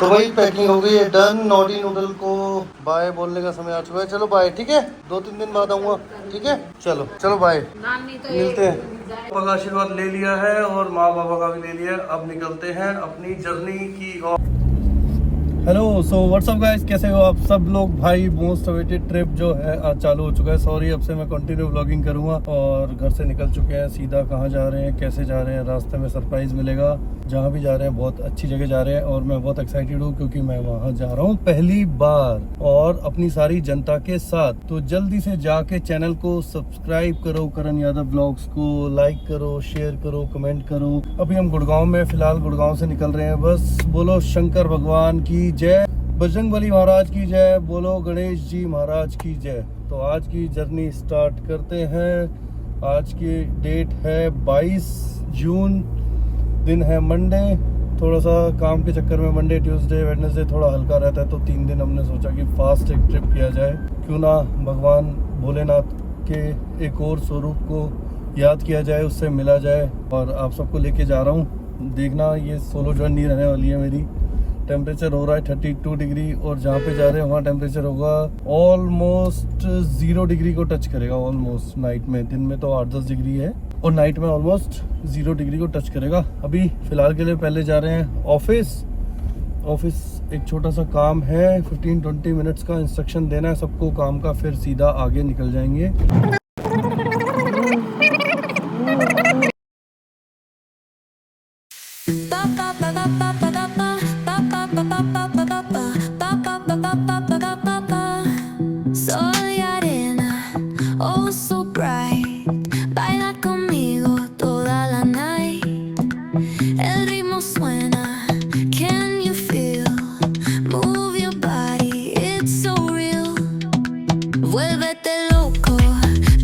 तो भाई पैकिंग हो गई है डन। नॉटी नूडल को बाय बोलने का समय आ चुका है। चलो बाय, ठीक है, 2-3 दिन बाद आऊंगा, ठीक है। चलो चलो बाय, मिलते हैं। पापा का आशीर्वाद ले लिया है और माँ बाबा का भी ले लिया। अब निकलते हैं अपनी जर्नी की ओर। हेलो, सो व्हाट्सअप गाइस, कैसे हो आप सब लोग। भाई मोस्ट अवेटेड ट्रिप जो है आज चालू हो चुका है। सॉरी, अब से मैं कंटिन्यू व्लॉगिंग करूंगा। और घर से निकल चुके हैं, सीधा कहाँ जा रहे हैं, कैसे जा रहे हैं, रास्ते में सरप्राइज मिलेगा। जहाँ भी जा रहे हैं बहुत अच्छी जगह जा रहे हैं और मैं बहुत एक्साइटेड हूँ क्योंकि मैं वहाँ जा रहा हूँ पहली बार और अपनी सारी जनता के साथ। तो जल्दी से जाके चैनल को सब्सक्राइब करो, करण यादव ब्लॉग्स को लाइक करो, शेयर करो, कमेंट करो। अभी हम गुड़गांव में, फिलहाल गुड़गांव से निकल रहे हैं। बस बोलो शंकर भगवान की जय, बजरंगबली महाराज की जय, बोलो गणेश जी महाराज की जय। तो आज की जर्नी स्टार्ट करते हैं। आज की डेट है 22 जून, दिन है मंडे। थोड़ा सा काम के चक्कर में मंडे, ट्यूसडे, वेडनेसडे थोड़ा हल्का रहता है, तो 3 दिन हमने सोचा कि फास्ट एक ट्रिप किया जाए। क्यों ना भगवान भोलेनाथ के एक और स्वरूप को याद किया जाए, उससे मिला जाए। और आप सबको लेके जा रहा हूँ। देखना, ये सोलो जर्नी रहने वाली है मेरी। टेम्परेचर हो रहा है 32 डिग्री और जहाँ पे जा रहे हैं वहाँ टेम्परेचर होगा ऑलमोस्ट 0 डिग्री को टच करेगा। ऑलमोस्ट नाइट में, दिन में तो 8-10 डिग्री है और नाइट में ऑलमोस्ट 0 डिग्री को टच करेगा। अभी फिलहाल के लिए पहले जा रहे हैं ऑफिस। एक छोटा सा काम है, 15-20 मिनट्स का इंस्ट्रक्शन देना है सबको काम का, फिर सीधा आगे निकल जाएंगे। Soy arena, oh so bright. Baila conmigo toda la night. El ritmo suena, can you feel? Move your body, it's so real. Vuélvete loco,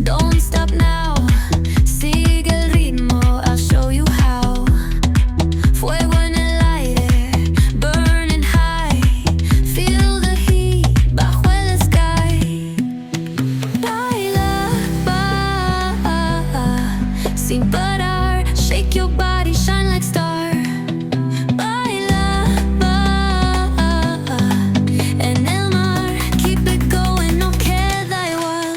don't stop now. Sigue el ritmo, I'll show you how. Fuego en el aire, burning high. Feel the heat bajo el sky. Baila, sin parar. Shake your body, shine like star. Baila, en el mar. Keep it going, no queda igual.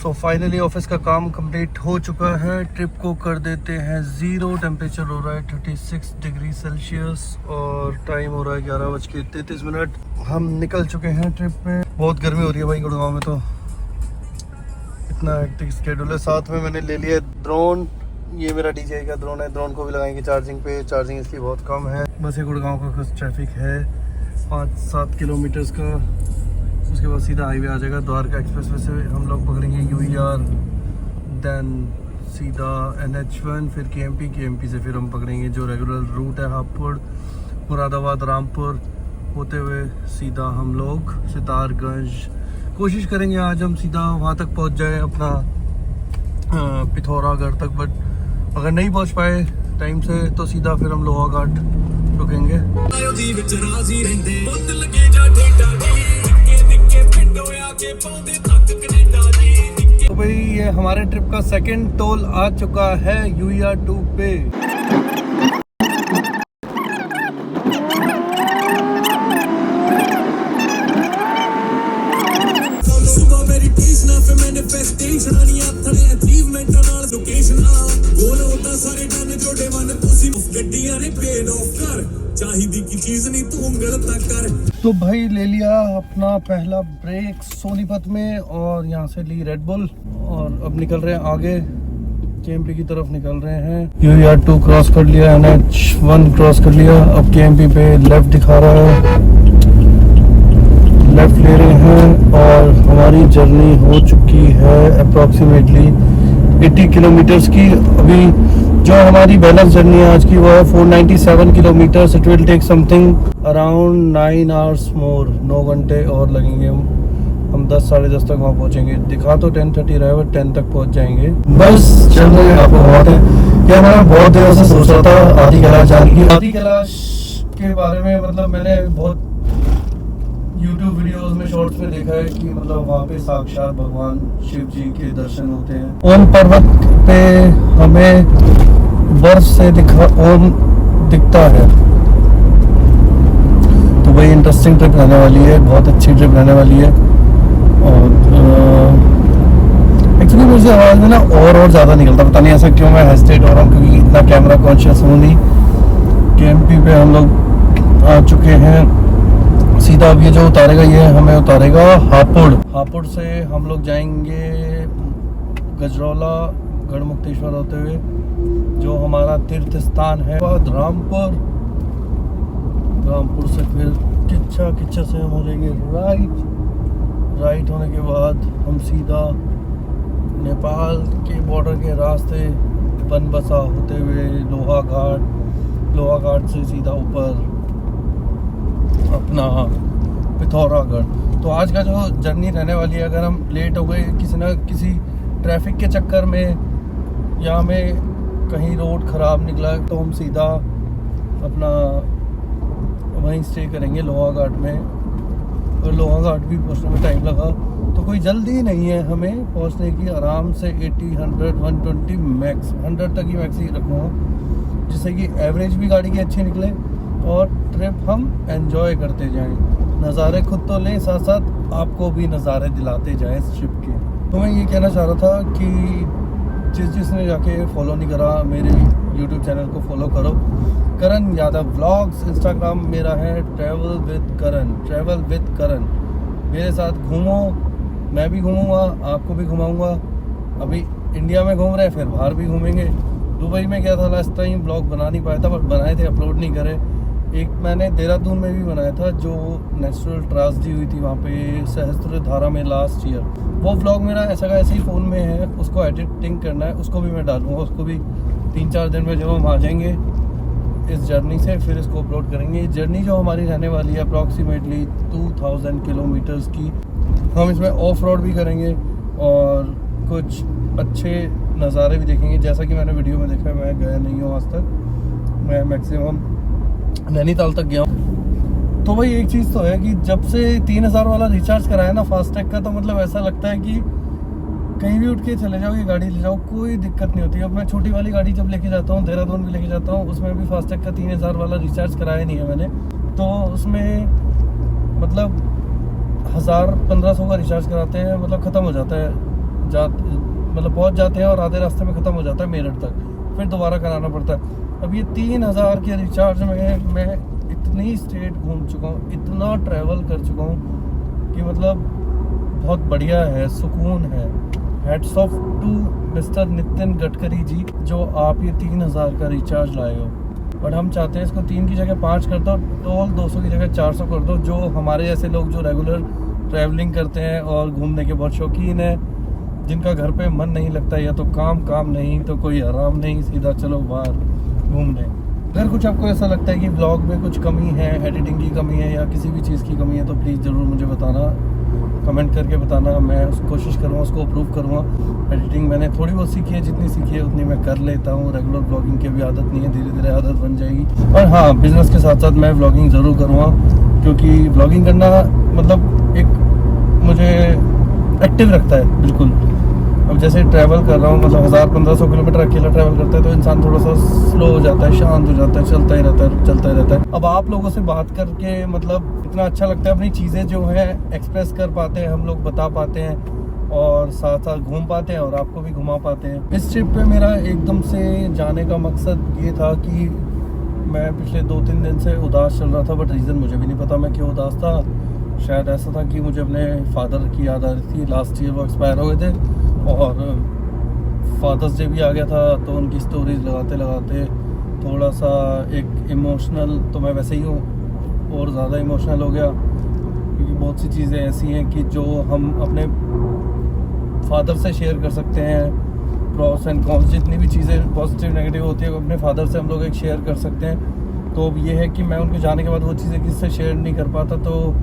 तो finally office का काम complete हो चुका है। Trip को कर देते हैं 0। टेम्परेचर हो रहा है 36 डिग्री सेल्सियस और टाइम हो रहा है 11:33। हम निकल चुके हैं ट्रिप में। बहुत गर्मी हो रही है भाई गुड़गांव में, तो इतना हेक्टिक स्केड्यूल है। साथ में मैंने ले लिया ड्रोन। ये मेरा DJI का ड्रोन है। ड्रोन को भी लगाएंगे चार्जिंग पे। चार्जिंग इसकी बहुत कम है। बस ये गुड़गांव का कुछ ट्रैफिक है 5-7 किलोमीटर्स का। उसके बाद सीधा हाईवे आ जाएगा। द्वारका एक्सप्रेसवे से हम लोग पकड़ेंगे UER, देन सीधा NH1, फिर KMP से फिर हम पकड़ेंगे जो रेगुलर रूट है, हापुड़, मुरादाबाद, रामपुर होते हुए सीधा हम लोग सितारगंज। कोशिश करेंगे आज हम सीधा वहाँ तक पहुँच जाए, अपना पिथौरागढ़ तक। बट अगर नहीं पहुँच पाए टाइम से तो सीधा फिर हम लोहा घाट रुकेंगे। तो भाई ये हमारे ट्रिप का सेकंड टोल आ चुका है UER 2 पे। तो भाई ले लिया अपना पहला ब्रेक सोनीपत में और यहाँ से ली रेड बुल और अब निकल रहे हैं आगे, KMP की तरफ निकल रहे हैं। UER 2 क्रॉस कर लिया, NH1 क्रॉस कर लिया। अब KMP पे लेफ्ट दिखा रहा है, लेफ्ट ले रहे हैं और हमारी जर्नी हो चुकी है अप्रॉक्सीमेटली 80 किलोमीटर्स की। अभी जो हमारी बैलेंस जर्नी है आज की वो है 497 kilometres. It will take something around 9 hours more. 9 घंटे और लगेंगे। हम 10 साढ़े 10 तक वहाँ पहुँचेंगे। दिखा तो 10:30 रहा है, बट 10 तक पहुँच जाएंगे। बस चल रहे हैं। आपको बहुत है क्या, मैं बहुत देर से सोच रहा था आदि कैलाश जाने की। आदि कैलाश के बारे में मतलब मैंने बहुत YouTube वीडियोस में, शॉर्ट्स में देखा है कि मतलब वहाँ पे साक्षात भगवान शिव जी के दर्शन होते हैं। ओम पर्वत पे हमें बर्फ से दिखा, ओम दिखता है। तो वही इंटरेस्टिंग ट्रिप रहने वाली है, बहुत अच्छी ट्रिप रहने वाली है। और एक्चुअली मुझे आवाज़ में ना और ज़्यादा निकलता, पता नहीं ऐसा क्यों मैं हेजिटेट हो रहा हूँ, क्योंकि इतना कैमरा कॉन्शियस हूँ नहीं। केएमपी पे हम लोग आ चुके हैं। सीधा अब ये जो उतारेगा, ये हमें उतारेगा हापुड़। हापुड़ से हम लोग जाएंगे गजरौला, गढ़मुक्तेश्वर होते हुए, जो हमारा तीर्थ स्थान है। बाद रामपुर, रामपुर से फिर किच्छा से हम हो जाएंगे राइट होने के बाद हम सीधा नेपाल के बॉर्डर के रास्ते बनबसा होते हुए लोहा घाट से सीधा ऊपर अपना पिथौरागढ़। तो आज का जो जर्नी रहने वाली है, अगर हम लेट हो गए किसी न किसी ट्रैफिक के चक्कर में, या हमें कहीं रोड ख़राब निकला, तो हम सीधा अपना वहीं स्टे करेंगे लोहा घाट में। और लोहा घाट भी पहुंचने में टाइम लगा, तो कोई जल्दी नहीं है हमें पहुंचने की। आराम से 80, 100, 120 मैक्स, 100 तक ही मैक्स ही रखूँगा, जिससे कि एवरेज भी गाड़ी की अच्छी निकले और ट्रिप हम एंजॉय करते जाएं। नज़ारे खुद तो लें, साथ साथ आपको भी नज़ारे दिलाते जाएं इस ट्रिप के। तो मैं ये कहना चाह रहा था कि जिसने जाके फॉलो नहीं करा मेरे यूट्यूब चैनल को फॉलो करो। करण यादव व्लॉग्स, इंस्टाग्राम मेरा है ट्रैवल विद करण। मेरे साथ घूमो, मैं भी घूमूंगा, आपको भी घुमाऊंगा। अभी इंडिया में घूम रहे हैं, फिर बाहर भी घूमेंगे। दुबई में गया था लास्ट टाइम, ब्लॉग बना नहीं पाया था, बट बनाए थे, अपलोड नहीं करे। एक मैंने देहरादून में भी बनाया था, जो नेचुरल ट्रेजेडी हुई थी वहाँ पे सहस्त्रधारा में लास्ट ईयर। वो व्लॉग मेरा ऐसा का ऐसे ही फ़ोन में है, उसको एडिटिंग करना है, उसको भी मैं डालूंगा। उसको भी 3-4 दिन में जब हम आ जाएंगे इस जर्नी से, फिर इसको अपलोड करेंगे। ये जर्नी जो हमारी रहने वाली है अप्रॉक्सीमेटली 2000 किलोमीटर्स की। हम इसमें ऑफ रोड भी करेंगे और कुछ अच्छे नज़ारे भी देखेंगे। जैसा कि मैंने वीडियो में देखा है, मैं गया नहीं हूँ आज तक, मैं मैक्सिमम नैनीताल तक गया हूँ। तो भाई एक चीज़ तो है कि जब से 3000 वाला रिचार्ज कराया ना फास्टैग का, तो मतलब ऐसा लगता है कि कहीं भी उठ के चले जाओ, ये गाड़ी ले जाओ, कोई दिक्कत नहीं होती। अब मैं छोटी वाली गाड़ी जब लेके जाता हूँ, देहरादून भी लेके जाता हूँ, उसमें भी फास्टैग का 3000 वाला रिचार्ज कराया नहीं है मैंने। तो उसमें मतलब 1000-1500 का रिचार्ज कराते हैं, मतलब ख़त्म हो जाता है, मतलब पहुँच जाते हैं और आधे रास्ते में ख़त्म हो जाता है मेरठ तक, फिर दोबारा कराना पड़ता है। अब ये 3000 के रिचार्ज में मैं इतनी स्टेट घूम चुका हूँ, इतना ट्रैवल कर चुका हूँ कि मतलब बहुत बढ़िया है, सुकून है। Hats off to Mister Nitin Gadkari ji, जो आप ये 3000 का रिचार्ज लाए हो। बट हम चाहते हैं इसको 3 की जगह 5 कर दो, टोल 200 की जगह 400 कर दो। जो हमारे जैसे लोग जो रेगुलर ट्रैवलिंग करते हैं और घूमने के बहुत शौकीन हैं, जिनका घर पे मन नहीं लगता, या तो काम नहीं तो कोई आराम नहीं, सीधा चलो बाहर घूमने। अगर कुछ आपको ऐसा लगता है कि ब्लॉग में कुछ कमी है, एडिटिंग की कमी है या किसी भी चीज़ की कमी है, तो प्लीज़ ज़रूर मुझे बताना, कमेंट करके बताना। मैं कोशिश करूँगा उसको अप्रूव करूँगा। एडिटिंग मैंने थोड़ी बहुत सीखी है, जितनी सीखी है उतनी मैं कर लेता हूँ। रेगुलर ब्लॉगिंग की भी आदत नहीं है, धीरे धीरे आदत बन जाएगी। और हाँ, बिज़नेस के साथ साथ मैं ब्लॉगिंग ज़रूर करूँगा, क्योंकि ब्लॉगिंग करना मतलब एक मुझे एक्टिव रखता है बिल्कुल। अब जैसे ट्रैवल कर रहा हूँ, मतलब 1000-1500 किलोमीटर अकेला ट्रैवल करता है, तो इंसान थोड़ा सा स्लो हो जाता है, शांत हो जाता है, चलता ही रहता है। अब आप लोगों से बात करके मतलब इतना अच्छा लगता है, अपनी चीज़ें जो हैं एक्सप्रेस कर पाते हैं हम लोग, बता पाते हैं और साथ साथ घूम पाते हैं और आपको भी घुमा पाते हैं। इस ट्रिप पे मेरा एकदम से जाने का मकसद ये था कि मैं पिछले 2-3 दिन से उदास चल रहा था, बट रीज़न मुझे भी नहीं पता मैं क्यों उदास था। शायद ऐसा था कि मुझे अपने फादर की याद आ रही थी। लास्ट ईयर वो एक्सपायर हो गए थे और फादर्स डे भी आ गया था, तो उनकी स्टोरीज लगाते थोड़ा सा एक इमोशनल, तो मैं वैसे ही हूँ और ज़्यादा इमोशनल हो गया, क्योंकि बहुत सी चीज़ें ऐसी हैं कि जो हम अपने फादर से शेयर कर सकते हैं। प्रॉस एंड कॉन्स, जितनी भी चीज़ें पॉजिटिव नेगेटिव होती है, अपने फादर से हम लोग एक शेयर कर सकते हैं। तो अब ये है कि मैं उनके जाने के बाद वो चीज़ें किससे शेयर नहीं कर पाता, तो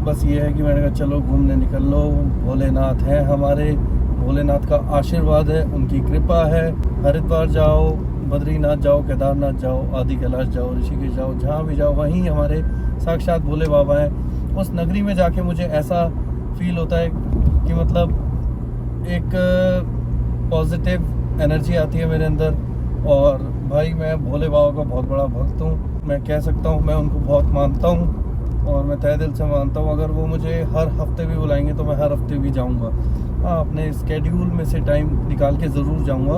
बस ये है कि मैंने कहा चलो घूमने निकल लो। भोलेनाथ हैं हमारे, भोलेनाथ का आशीर्वाद है, उनकी कृपा है। हरिद्वार जाओ, बद्रीनाथ जाओ, केदारनाथ जाओ, आदि कैलाश जाओ, ऋषिकेश जाओ, जहाँ भी जाओ वहीं हमारे साक्षात भोले बाबा हैं। उस नगरी में जाके मुझे ऐसा फील होता है कि मतलब एक पॉजिटिव एनर्जी आती है मेरे अंदर, और भाई मैं भोले बाबा का बहुत बड़ा भक्त हूँ, मैं कह सकता हूँ मैं उनको बहुत मानता हूँ और मैं तहे दिल से मानता हूँ। अगर वो मुझे हर हफ्ते भी बुलाएंगे तो मैं हर हफ्ते भी जाऊँगा। हाँ, अपने स्केड्यूल में से टाइम निकाल के ज़रूर जाऊँगा।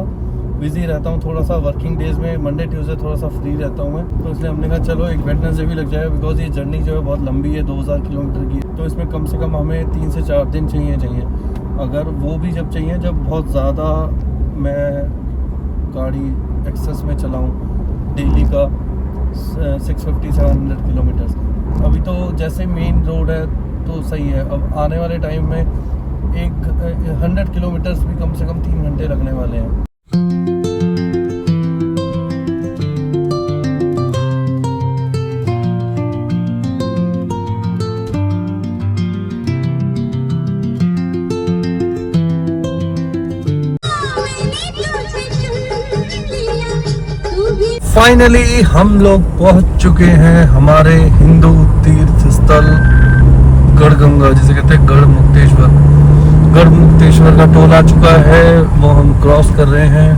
बिज़ी रहता हूँ थोड़ा सा वर्किंग डेज़ में, मंडे ट्यूसडे थोड़ा सा फ्री रहता हूँ मैं, तो इसलिए हमने कहा चलो एक वेडनेसडे भी लग जाए, बिकॉज ये जर्नी जो है बहुत लंबी है, 2000 किलोमीटर की, तो इसमें कम से कम हमें 3 से 4 दिन चाहिए। अगर वो भी जब चाहिए जब बहुत ज़्यादा मैं गाड़ी एक्सेस में चलाऊँ, डेली का 650-700 किलोमीटर। अभी तो जैसे मेन रोड है तो सही है, अब आने वाले टाइम में 100 किलोमीटर्स भी कम से कम 3 घंटे लगने वाले हैं। फाइनली हम लोग पहुंच चुके हैं हमारे हिंदू तीर्थ स्थल गढ़गंगा, जिसे कहते हैं गढ़ मुक्तेश्वर। गढ़ मुक्तेश्वर का टोल आ चुका है, वो हम क्रॉस कर रहे हैं।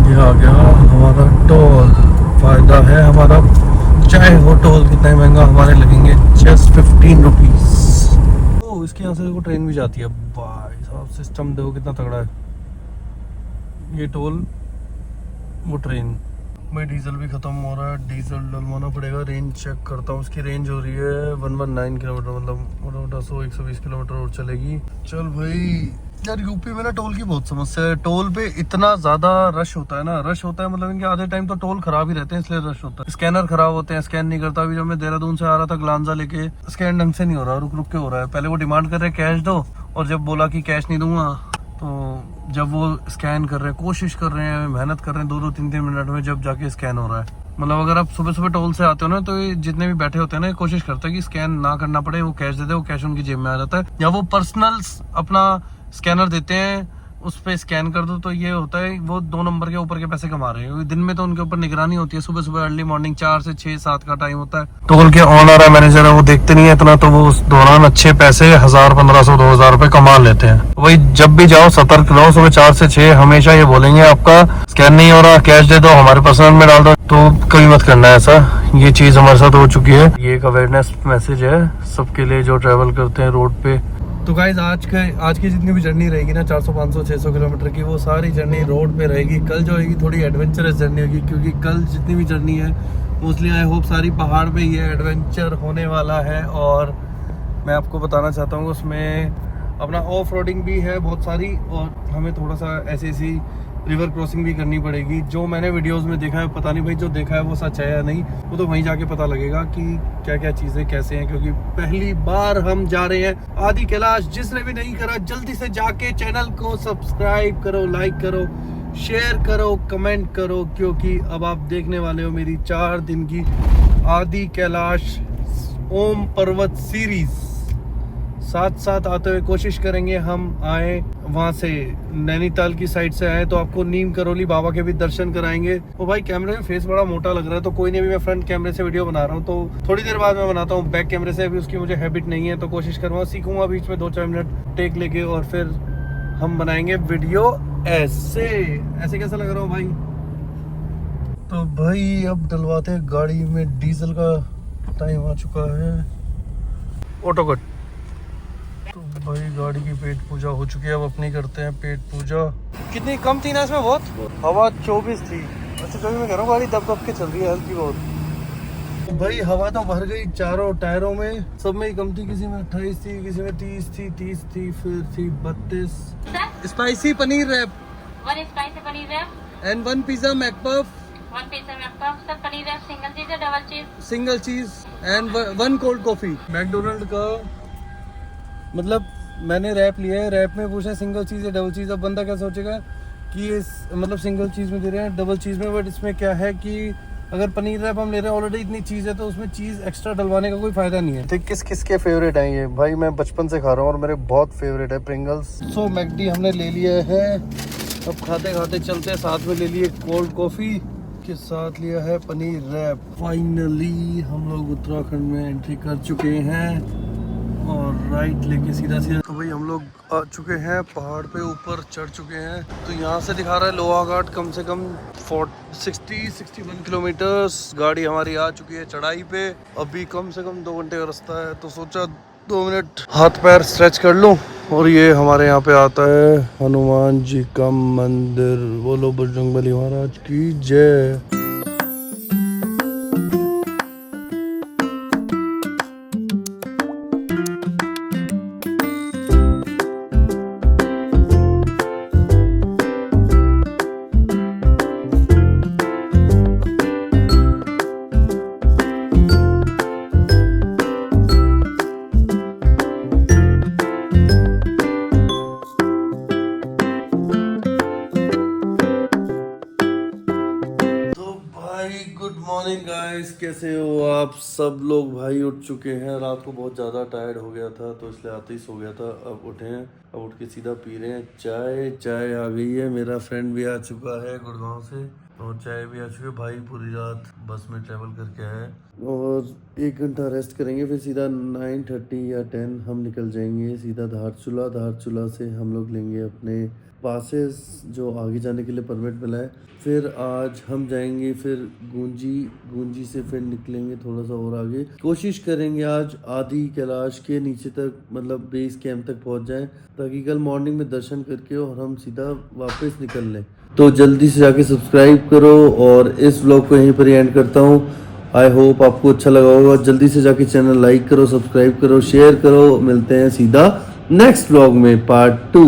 ये आ गया हमारा टोल। फायदा है हमारा, चाहे हो टोल कितना महंगा, हमारे लगेंगे जस्ट 15 रुपीज। ओ, इसके यहाँ से देखो ट्रेन भी जाती है। भाई साहब सिस्टम देखो कितना तगड़ा है। ये टोल, वो ट्रेन। भाई डीजल भी खत्म हो रहा है, डीजल डलवाना पड़ेगा। रेंज चेक करता हूँ, उसकी रेंज हो रही है 119 किलोमीटर, मतलब 100-120 किलोमीटर और चलेगी। चल भाई, यार यूपी में ना टोल की बहुत समस्या है। टोल पे इतना ज्यादा रश होता है ना, रश होता है मतलब इनके आधे टाइम तो टोल खराब ही रहते हैं, इसलिए रश होता है। स्कैनर खराब होते हैं, स्कैन नहीं करता। अभी जब मैं देहरादून से आ रहा था ग्लांजा लेके, स्कैन ढंग से नहीं हो रहा, रुक रुक के हो रहा है। पहले वो डिमांड कर रहे कैश दो, और जब बोला कि कैश नहीं दूंगा, तो जब वो स्कैन कर रहे हैं, कोशिश कर रहे हैं, मेहनत कर रहे हैं, 2-2, 3-3 मिनट में जब जाके स्कैन हो रहा है। मतलब अगर आप सुबह सुबह टोल से आते हो ना, तो ये जितने भी बैठे होते हैं ना, ये कोशिश करते हैं कि स्कैन ना करना पड़े, वो कैश दे दे, वो कैश उनकी जेब में आ जाता है। या वो पर्सनल अपना स्कैनर देते हैं, उस पे स्कैन कर दो, तो ये होता है वो 2 नंबर के ऊपर के पैसे कमा रहे हैं। दिन में तो उनके ऊपर निगरानी होती है, सुबह सुबह अर्ली मॉर्निंग 4 से 6-7 का टाइम होता है। टोल के ऑनर है, मैनेजर है, वो देखते नहीं है इतना, तो वो उस दौरान अच्छे पैसे 1000, 1500, 2000 रुपए कमा लेते हैं। वही जब भी जाओ सतर्क रहो, सुबह 4 से 6 हमेशा ये बोलेंगे आपका स्कैन नहीं हो रहा, कैश दे दो, हमारे पर्सनल में डाल दो। तो कभी मत करना है ऐसा, ये चीज हमारे साथ हो चुकी है। ये एक अवेयरनेस मैसेज है सबके लिए जो ट्रेवल करते हैं रोड पे। तो गाइज आज की जितनी भी जर्नी रहेगी ना, 400, 500, 600 किलोमीटर की, वो सारी जर्नी रोड पे रहेगी। कल जो होगी थोड़ी एडवेंचरस जर्नी होगी, क्योंकि कल जितनी भी जर्नी है मोस्टली आई होप सारी पहाड़ पे ही है, एडवेंचर होने वाला है। और मैं आपको बताना चाहता हूँ उसमें अपना ऑफ रोडिंग भी है बहुत सारी, और हमें थोड़ा सा ऐसी रिवर क्रॉसिंग भी करनी पड़ेगी। जो मैंने वीडियोस में देखा है, पता नहीं भाई जो देखा है वो सच है या नहीं, वो तो वहीं जाके पता लगेगा कि क्या क्या चीज़ें कैसे हैं, क्योंकि पहली बार हम जा रहे हैं आदि कैलाश। जिसने भी नहीं करा जल्दी से जाके चैनल को सब्सक्राइब करो, लाइक करो, शेयर करो, कमेंट करो, क्योंकि अब आप देखने वाले हो मेरी 4 दिन की आदि कैलाश ओम पर्वत सीरीज। साथ साथ आते हुए कोशिश करेंगे हम आए वहाँ से, नैनीताल की साइड से आए तो आपको नीम करोली बाबा के भी दर्शन कराएंगे। तो भाई कैमरे में फेस बड़ा मोटा लग रहा है, तो कोई नहीं, भी मैं फ्रंट कैमरे से वीडियो बना रहा हूँ, तो थोड़ी देर बाद मैं बनाता हूँ बैक कैमरे से। अभी उसकी मुझे हैबिट नहीं है, तो कोशिश करूँगा, सीखूंगा बीच में 2-4 मिनट टेक लेके, और फिर हम बनाएंगे वीडियो ऐसे कैसा लग रहा हूँ भाई। तो भाई अब डलवाते हैं गाड़ी में, डीजल का टाइम आ चुका है। Auto cut. तो भाई गाड़ी की पेट पूजा हो चुकी है, अब अपनी करते हैं पेट पूजा। कितनी कम थी ना इसमें, बहुत हवा 24 थी। अच्छा जो मैं कह रहा हूँ गाड़ी दब दब के चल रही है हल्की बहुत। भाई हवा तो भर गई चारों टायरों में, सब में ही कम थी। किसी में 28 थी, किसी में 30 थी, 30 थी, फिर थी 32। Spicy paneer wrap, 1 spicy paneer wrap and 1 pizza McPuff, 1 pizza McPuff. Sir paneer wrap single cheese या डबल चीज? सिंगल चीज, एंड 1 कोल्ड कॉफी। मैकडोनल्ड का मतलब मैंने रैप लिया है, रैप में पूछा सिंगल चीज़ या डबल चीज़। अब बंदा क्या सोचेगा कि ये मतलब सिंगल चीज़ में दे रहे हैं, डबल चीज़ में, बट इसमें क्या है कि अगर पनीर रैप हम ले रहे हैं, ऑलरेडी इतनी चीज़ है, तो उसमें चीज़ एक्स्ट्रा डलवाने का कोई फ़ायदा नहीं है। तो किस किस के फेवरेट हैं ये? भाई मैं बचपन से खा रहा हूँ और मेरे बहुत फेवरेट है प्रिंगल्स। सो मैकडी हमने ले लिया है, अब खाते खाते चलते हैं। साथ में ले लिए कोल्ड कॉफ़ी, के साथ लिया है पनीर रैप। फाइनली हम लोग उत्तराखंड में एंट्री कर चुके हैं और राइट लेके सीधा तो भाई हम लोग आ चुके हैं पहाड़ पे, ऊपर चढ़ चुके हैं। तो यहाँ से दिखा रहा है लोहा घाट कम से कम 60-61 किलोमीटर्स। गाड़ी हमारी आ चुकी है चढ़ाई पे, अभी कम से कम 2 घंटे का रास्ता है। तो सोचा 2 मिनट हाथ पैर स्ट्रेच कर लूँ। और ये हमारे यहाँ पे आता है हनुमान जी का मंदिर। बोलो बजरंगबली महाराज की जय। गुड मॉर्निंग गाइस, कैसे हो आप सब लोग। भाई उठ चुके हैं, रात को बहुत ज़्यादा टायर्ड हो गया था तो इसलिए आते ही सो गया था। अब उठे हैं, अब उठ के सीधा पी रहे हैं चाय। चाय आ गई है, मेरा फ्रेंड भी आ चुका है गुड़गांव से, और चाय भी आ चुकी है। भाई पूरी रात बस में ट्रैवल करके आए और 1 घंटा रेस्ट करेंगे, फिर सीधा 9:30 या 10 हम निकल जाएंगे सीधा धारचूला। धारचूला से हम लोग लेंगे अपने पासेस जो आगे जाने के लिए परमिट मिला है। फिर आज हम जाएंगे फिर गूंजी से फिर निकलेंगे थोड़ा सा और आगे। कोशिश करेंगे आज आधी कैलाश के नीचे तक, मतलब बेस कैंप तक पहुंच जाएं, ताकि कल मॉर्निंग में दर्शन करके और हम सीधा वापस निकल लें। तो जल्दी से जाके सब्सक्राइब करो और इस व्लॉग को यहीं पर एंड करता हूँ। आई होप आपको अच्छा लगा होगा। जल्दी से जाके चैनल लाइक करो, सब्सक्राइब करो, शेयर करो। मिलते हैं सीधा नेक्स्ट व्लॉग में पार्ट 2।